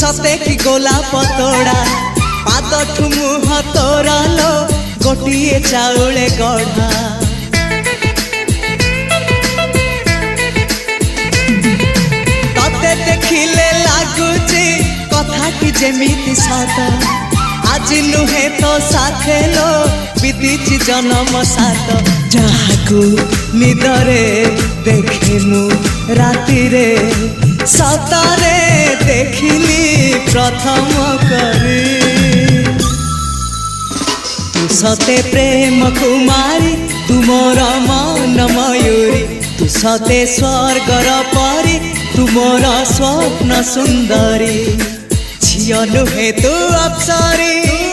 सते कि गोलाप तोड़ा पाद मुह तोरा लो गोटिए चाउले गढ़ा तते देखिले लागुची कथाटी जेमिति सत आज नुहे तो साथे लो विदिची जन्म सात जहाकू निदरे देखे मु राति रे सतरे देखिली प्रथम करी तू सते प्रेम कुमारी तू मोर मन मयूरी तू सते स्वर्गर परी तू मोर स्वप्न सुंदरी झियो नुहे तू अप्सरी।